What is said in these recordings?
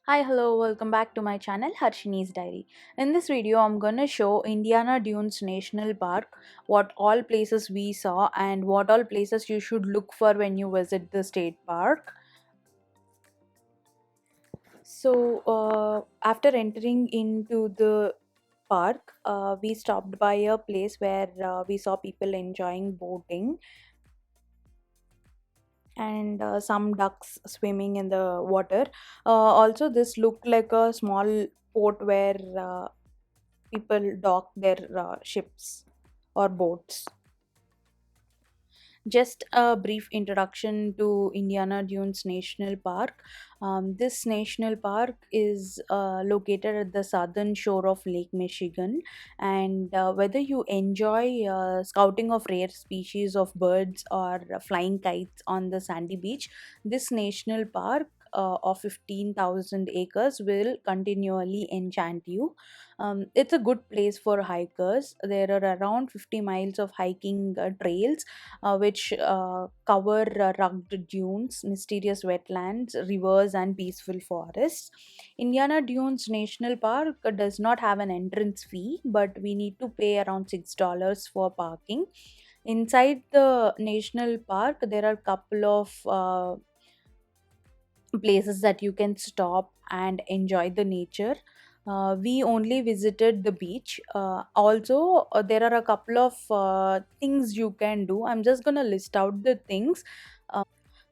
Hi, hello, welcome back to my channel Harshini's Diary. In this video, I'm gonna show Indiana Dunes National Park, what all places we saw, and what all places you should look for when you visit the state park. After entering into the park, we stopped by a place where we saw people enjoying boating and some ducks swimming in the water. Also, this looked like a small port where people dock their ships or boats. Just a brief introduction to Indiana Dunes National Park. This national park is located at the southern shore of Lake Michigan, and whether you enjoy scouting of rare species of birds or flying kites on the sandy beach, this national park of 15,000 acres will continually enchant you. It's a good place for hikers. There are around 50 miles of hiking trails which cover rugged dunes, mysterious wetlands, rivers, and peaceful forests. Indiana Dunes National Park does not have an entrance fee, but we need to pay around $6 for parking. Inside the national park, there are a couple of places that you can stop and enjoy the nature. We only visited the beach. Also, there are a couple of things you can do. I'm just gonna list out the things.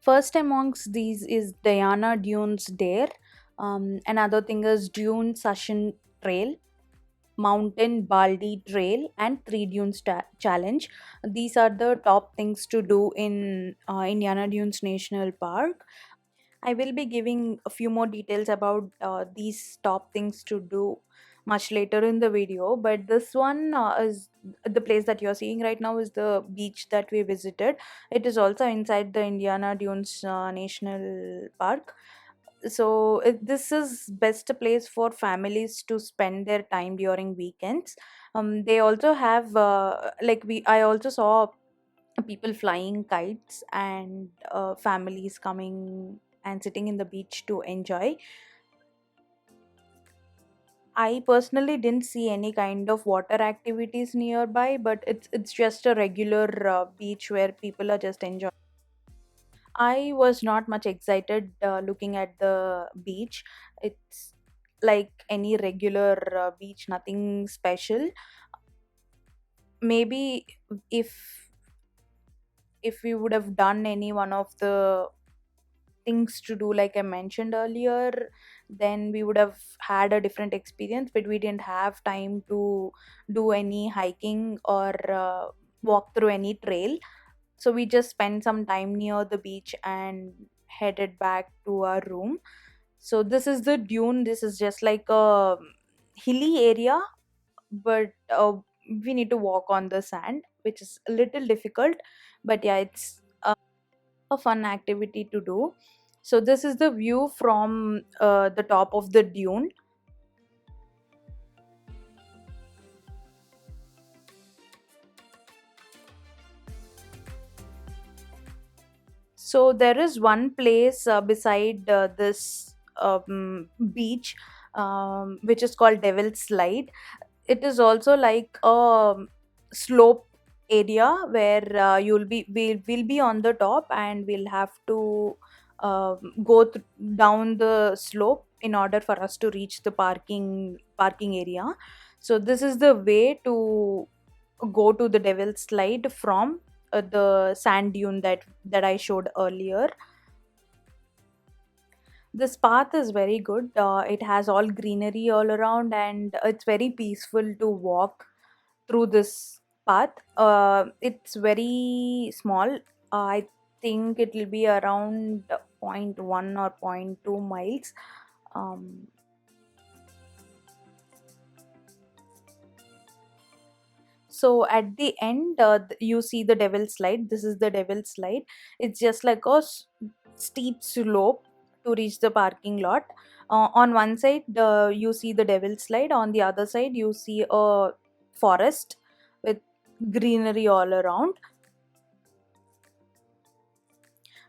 First amongst these is Diana Dunes Dare. Another thing is Dune Session Trail, Mountain Baldy Trail, and Three Dunes Challenge. These are the top things to do in Indiana Dunes National Park. I will be giving a few more details about these top things to do much later in the video. But this one is the place that you're seeing right now is the beach that we visited. It is also inside the Indiana Dunes National Park. This is best place for families to spend their time during weekends. They also have I also saw people flying kites and families coming and sitting in the beach to enjoy. I personally didn't see any kind of water activities nearby, but it's just a regular beach where people are just enjoying. I was not much excited looking at the beach. It's like any regular beach, nothing special. Maybe if if we would have done any one of the things to do like I mentioned earlier, then we would have had a different experience, but we didn't have time to do any hiking or walk through any trail. So we just spent some time near the beach and headed back to our room. So this is the dune. This is just like a hilly area, but we need to walk on the sand, which is a little difficult, but yeah, it's a fun activity to do. So this is the view from the top of the dune. So there is one place beside this beach, which is called Devil's Slide. It is also like a slope area where we'll be on the top and we'll have to down the slope in order for us to reach the parking area. So this is the way to go to the Devil's Slide from the sand dune that I showed earlier. This path is very good. It has all greenery all around, and it's very peaceful to walk through this path. It's very small. I think it will be around zero point 0.1 or zero point 0.2 miles. Um, so at the end, you see the Devil's Slide. This is the Devil's Slide. It's just like a steep slope to reach the parking lot. On one side, you see the Devil's Slide. On the other side, you see a forest with greenery all around.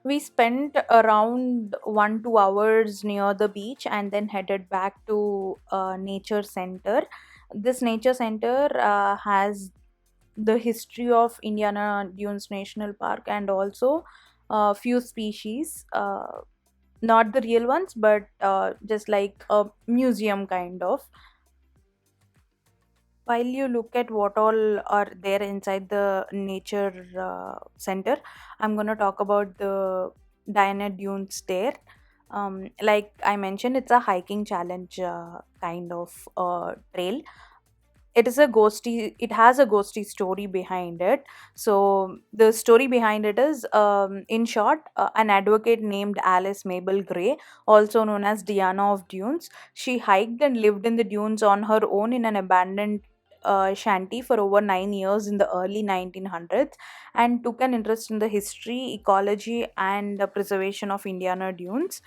We spent around 1 2 hours near the beach and then headed back to nature center. This nature center has the history of Indiana Dunes National Park and also a few species, not the real ones, but just like a museum kind of. While you look at what all are there inside the nature center, I'm going to talk about the Diana Dunes there. Like I mentioned, it's a hiking challenge kind of trail. It has a ghosty story behind it. So the story behind it is, in short, an advocate named Alice Mabel Gray, also known as Diana of Dunes, she hiked and lived in the dunes on her own in an abandoned shanty for over 9 years in the early 1900s, and took an interest in the history, ecology, and the preservation of Indiana dunes.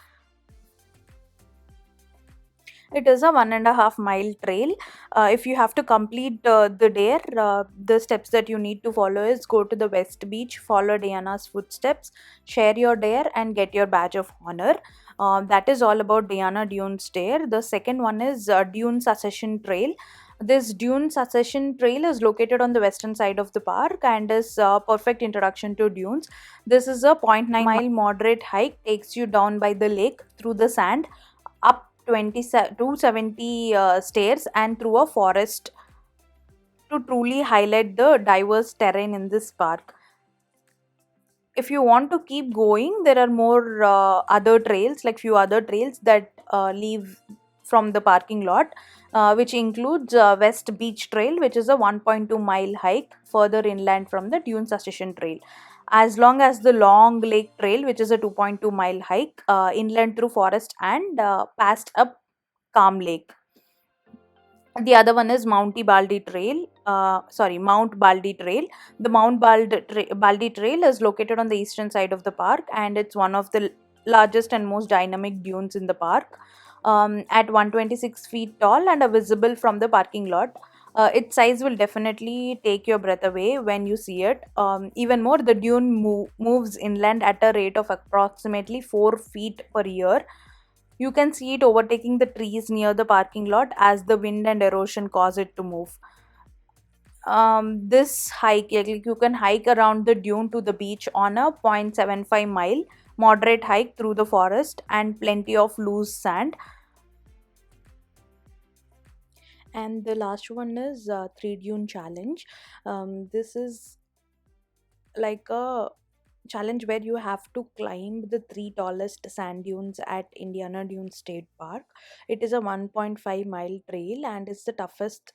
It is a 1.5 mile trail. If you have to complete the dare, the steps that you need to follow is go to the West Beach, follow Diana's footsteps, share your dare, and get your badge of honor. That is all about Diana Dunes Dare. The second one is Dune Succession Trail. This Dune Succession Trail is located on the western side of the park and is a perfect introduction to dunes. This is a zero point 0.9 mile moderate hike, takes you down by the lake through the sand, up 270 stairs, and through a forest to truly highlight the diverse terrain in this park. If you want to keep going, there are more other trails, like few other trails that leave from the parking lot, which includes West Beach Trail, which is a 1.2 mile hike further inland from the Dune Succession Trail, as long as the Long Lake Trail, which is a 2.2 mile hike inland through forest and past a calm lake. The other one is Mount Baldy Trail. The Baldy Trail is located on the eastern side of the park, and it's one of the largest and most dynamic dunes in the park. At 126 feet tall and are visible from the parking lot. Its size will definitely take your breath away when you see it. Even more, the dune moves inland at a rate of approximately 4 feet per year. You can see it overtaking the trees near the parking lot as the wind and erosion cause it to move. This hike, like, you can hike around the dune to the beach on a 0.75 mile moderate hike through the forest and plenty of loose sand. And the last one is Three Dune Challenge. This is like a challenge where you have to climb the three tallest sand dunes at Indiana Dunes State Park. It is a 1.5 mile trail and it's the toughest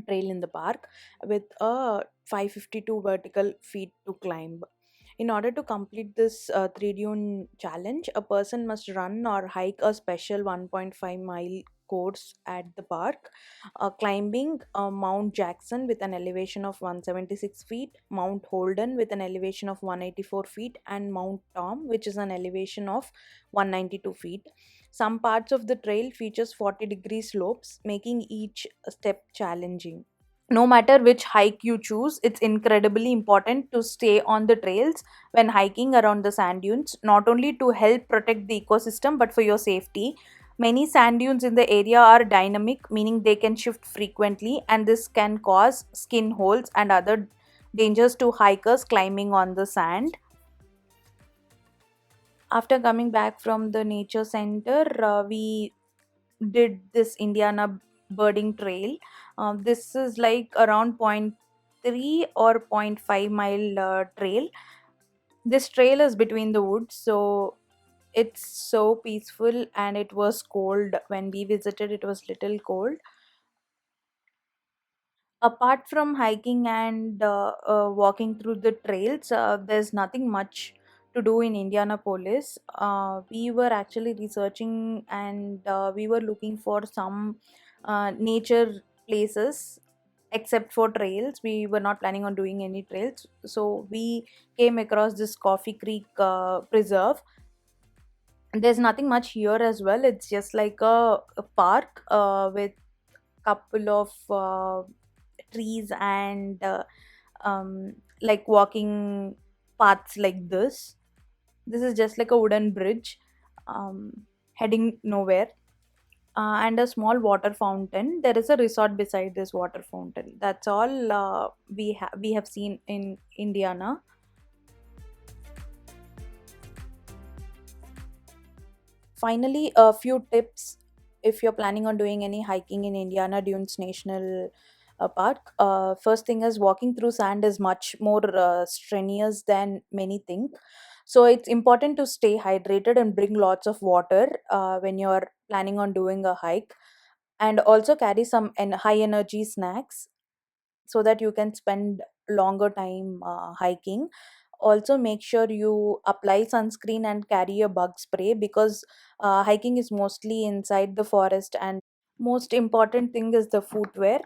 trail in the park, with a 552 vertical feet to climb. In order to complete this three dune challenge, a person must run or hike a special 1.5 mile course at the park, climbing Mount Jackson with an elevation of 176 feet, Mount Holden with an elevation of 184 feet, and Mount Tom, which is an elevation of 192 feet. Some parts of the trail features 40-degree slopes, making each step challenging. No matter which hike you choose, it's incredibly important to stay on the trails when hiking around the sand dunes, not only to help protect the ecosystem but for your safety. Many sand dunes in the area are dynamic, meaning they can shift frequently, and this can cause skin holes and other dangers to hikers climbing on the sand. After coming back from the nature center, we did this Indiana birding trail. This is like around point 0.3 or zero point 0.5 mile trail. This trail is between the woods, so it's so peaceful, and it was cold when we visited. It was little cold. Apart from hiking and walking through the trails, there's nothing much to do in Indianapolis. We were actually researching, and we were looking for some nature places. Except for trails, we were not planning on doing any trails, so we came across this Coffee Creek preserve. There's nothing much here as well. It's just like a park with couple of trees and like walking paths like this. This is just like a wooden bridge, heading nowhere, and a small water fountain. There is a resort beside this water fountain. That's all we have seen in Indiana. Finally, a few tips if you're planning on doing any hiking in Indiana Dunes National Park. First thing is, walking through sand is much more strenuous than many think. So it's important to stay hydrated and bring lots of water when you're planning on doing a hike, and also carry some high energy snacks so that you can spend longer time hiking. Also, make sure you apply sunscreen and carry a bug spray, because hiking is mostly inside the forest. And most important thing is the footwear.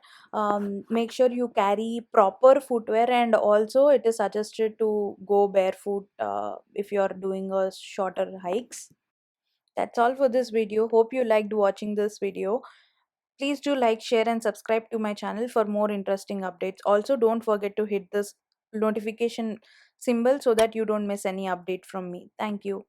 Make sure you carry proper footwear, and also it is suggested to go barefoot if you are doing a shorter hikes. That's all for this video. Hope you liked watching this video. Please do like, share, and subscribe to my channel for more interesting updates. Also, don't forget to hit this notification symbol so that you don't miss any update from me. Thank you.